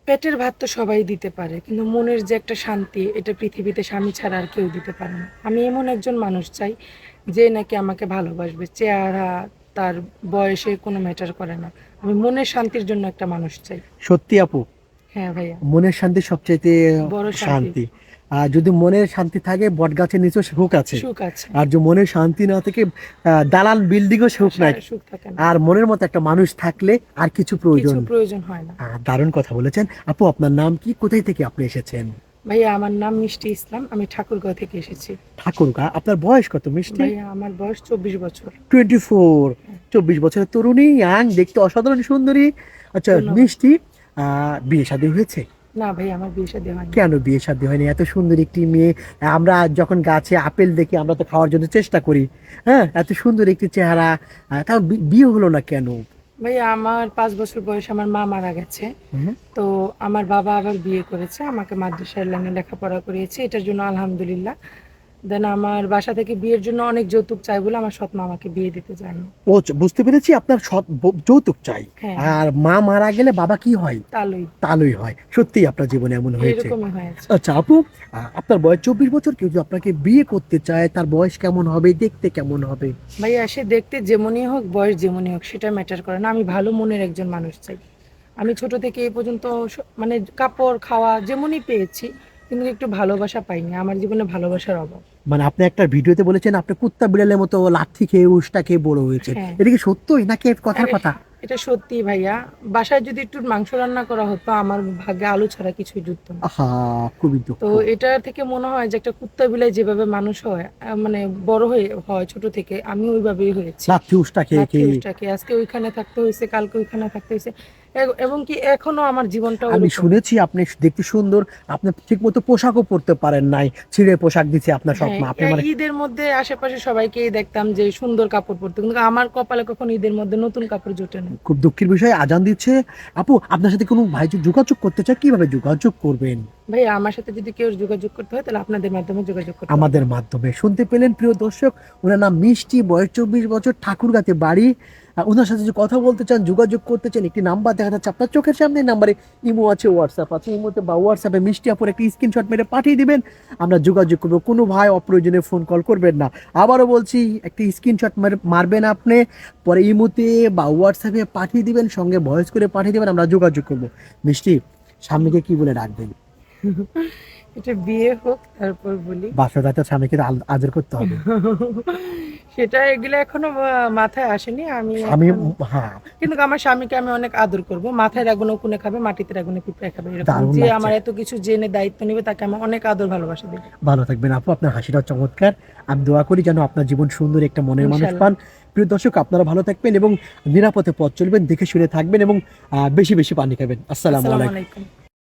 পেটের ভাত তো সবাই দিতে পারে, কিন্তু মনের যে একটা শান্তি, এটা পৃথিবীতে স্বামী ছাড়া আর কেউ দিতে পারে না। আমি এমন একজন মানুষ চাই যে নাকি আমাকে ভালোবাসবে। চেহারা, তার বয়সে কোনো ম্যাটার করে না। আমি মনের শান্তির জন্য একটা মানুষ চাই। সত্যি আপু, হ্যাঁ ভাইয়া, মনের শান্তি সবচাইতে বড় শান্তি। শান্তি। আর যদি মনের শান্তি থাকে বট গাছের নিচেও সুখ আছে। সুখ আছে, আর যে মনের শান্তি না থাকে দালান বিল্ডিংও সুখ নাই। সুখ থাকে না। আর মনের মতো একটা মানুষ থাকলে আর কিছু কিছু প্রয়োজন। প্রয়োজন হয় না। দারুণ কথা বলেছেন আপু। আপনার নাম কি, কোথায় থেকে আপনি এসেছেন? ভাইয়া, আমার নাম মিষ্টি ইসলাম, আমি ঠাকুরগাঁও থেকে এসেছি। ঠাকুরগা। আপনার বয়স কত মিষ্টি? ভাইয়া, আমার বয়স 24 বছর। 24। 24 বছরের তরুণী, ইয়াং, দেখতে অসাধারণ সুন্দরী। আচ্ছা ধন্যবাদ। মিষ্টি, বিয়ে শাদী হয়েছে? না ভাই, আমার বিয়ে শাদী হয়নি। কেন বিয়ে শাদী হয়নি? এত সুন্দর একটি মেয়ে। আমরা যখন গাছে আপেল দেখি আমরা তো খাওয়ার জন্য চেষ্টা করি। হ্যাঁ, এত সুন্দর একটি চেহারা, তাও বিয়ে হলো না কেন? ভাইয়া, আমার 5 বছর বয়সে আমার মা মারা গেছে। হুম। তো আমার বাবা আবার বিয়ে করেছে, আমাকে মাদ্রাসার লাইনে লেখাপড়া করিয়েছে, এটার জন্য আলহামদুলিল্লাহ। দেন আমার বাসা থেকে বিয়ের জন্য অনেক যৌতুক চাই বলে আমার সৎ মা আমাকে বিয়ে দিতে চায়নি। ও, বুঝতে পেরেছি, আপনার যৌতুক চাই। হ্যাঁ, হ্যাঁ, আর মা মারা গেলে বাবা কি হয়? তালই। তালুই হয়। সত্যি আপনার জীবনে এমন হয়েছে? এরকমই হয়েছে। আচ্ছা আপু, আপনার বয়স 24 বছর, কেউ যদি আপনাকে বিয়ে করতে চায় তার বয়স কেমন হবে, দেখতে কেমন হবে? ভাইয়া, সে দেখতে যেমনই হোক, বয়স যেমনই হোক, সেটা ম্যাটার করে না। আমি ভালো মনের একজন মানুষ চাই। আমি ছোট থেকে এই পর্যন্ত মানে কাপড় খাওয়া যেমনই পেয়েছি, কিন্তু একটু ভালোবাসা পাইনি। আমার জীবনে ভালোবাসার অভাব। মানে আপনি একটা ভিডিওতে বলেছেন আপনি কুত্তা বিড়ালের মতো লাথি খেয়ে উষ্টা খেয়ে বড় হয়েছেন, হ্যাঁ, এটা কি সত্যই নাকি কথার আরে, কথা? এটা সত্যি ভাইয়া। বাসায় যদি একটু মাংস রান্না করা হতো, আমার ভাগ্যে আলু ছাড়া কিছুই জুটতো না। আহা, খুবই তো দুঃখ। এটা থেকে মনে হয় যে একটা কুত্তা বিলাই যেভাবে মানুষ হয়, মানে বড় হয়ে হয় ছোট থেকে, আমি ওইভাবেই হয়েছি। লাথি উষ্টা খেয়ে লাথি খেয়ে। উষ্টাকে আজকে ওইখানে থাকতে হয়েছে, কালকে ওইখানে থাকতে হয়েছে, এবং কি এখনো আমার জীবনটা আমি ওরকম। শুনেছি আপনি দেখতে সুন্দর, আপনি ঠিক মতো পোশাকও পরতে পারেন নাই, ছিঁড়ে পোশাক দিছে আপনার সৎ হ্যাঁ, মা। আপনি মানে ঈদের মধ্যে আশেপাশে সবাইকেই দেখতাম যে সুন্দর কাপড় পরতে, কিন্তু আমার কপালে কখনো ঈদের মধ্যে নতুন কাপড় জোটে না। খুব দুঃখের বিষয়, আজান দিচ্ছে। আপু, আপনার সাথে কোনো ভাই যদি যোগাযোগ করতে চায় কিভাবে যোগাযোগ করবেন? ভাই, আমার সাথে যদি কেউ যোগাযোগ করতে হয়, তাহলে আপনাদের মাধ্যমে যোগাযোগ করতে হবে। আমাদের মাধ্যমে। শুনতে পেলেন প্রিয় দর্শক, ওনার নাম মিষ্টি, বয়স 24 বছর, ঠাকুরগাঁতে বাড়ি। ওনার সাথে যদি কথা বলতে চান, যোগাযোগ করতে চান, একটি নাম্বার দেখা যাচ্ছে আপনার চোখের সামনে। নাম্বারে ইমো আছে, হোয়াটসঅ্যাপ আছে। ইমোতে বা হোয়াটসঅ্যাপে মিষ্টি আপুর একটি স্ক্রিনশট মেরে পাঠিয়ে দিবেন, আমরা যোগাযোগ করবো। কোনো ভাই অপ্রয়োজনে ফোন কল করবেন না। আবারও বলছি, একটি স্ক্রিনশট মারবেন আপনি, পরে ইমোতে বা হোয়াটসঅ্যাপে পাঠিয়ে দিবেন, সঙ্গে ভয়েস করে পাঠিয়ে দিবেন, আমরা যোগাযোগ করবো। মিষ্টি, স্বামীকে কি বলে ডাকবেন? এটা বিয়ে হোক তারপর বলি। বাসা যাতে স্বামীকে আদর করতে হবে। সেটা এগুলো এখনো মাথায় আসেনি। আমি স্বামী, এখন, হ্যাঁ। কিন্তু আমার স্বামীকে আমি অনেক আদর করব। মাথায় রাগুনে উকুনে খাবে, মাটিতে রাগুনে পিঁপড়ে খাবে, এরকম দারুণ যে লাগছে। আমার এত কিছু জেনে দায়িত্ব নেবে, তাকে আমি অনেক আদর ভালোবাসা দেবো। ভালো থাকবেন আপু, আপনার হাসিটা চমৎকার। আমি দোয়া করি যেন আপনার জীবন সুন্দর একটা মনের মানুষ ইনশাল্লাহ। পান। প্রিয় দর্শক, আপনারা ভালো থাকবেন এবং নিরাপদে পথ চলবেন, দেখে শুনে থাকবেন এবং বেশি বেশি পানি খাবেন। আসসালামু আসসালামু আলাইকুম। আলাইকুম।